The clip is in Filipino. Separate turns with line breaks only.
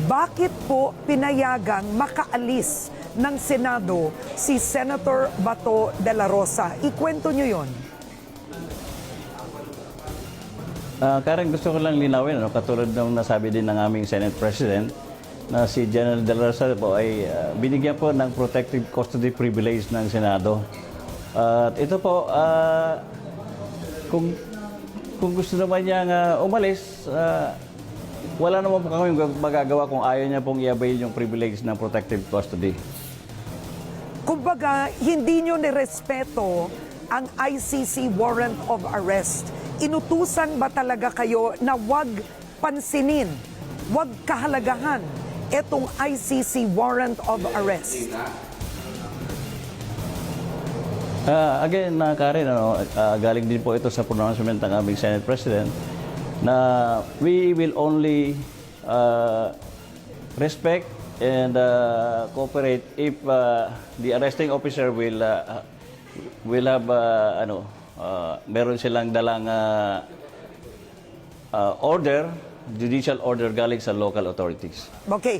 Bakit po pinayagang makaalis ng Senado si Senator Bato de la Rosa? Ikwento nyo yon.
Karen, gusto ko lang linawin, katulad ng nasabi din ng aming Senate President, na si General de la Rosa po ay binigyan po ng protective custody privilege ng Senado. At ito po, kung gusto naman niyang umalis, wala naman po kami magagawa kung ayaw niya pong i-avail yung privilege ng protective custody.
Kumbaga, hindi nyo nirespeto ang ICC warrant of arrest. Inutusan ba talaga kayo na wag pansinin, wag kahalagahan itong ICC warrant of arrest?
Again, Karen, galing din po ito sa pronouncement ng aming Senate President na we will only respect and cooperate if the arresting officer will have meron silang dalang order, judicial order galing sa local authorities.
Okay.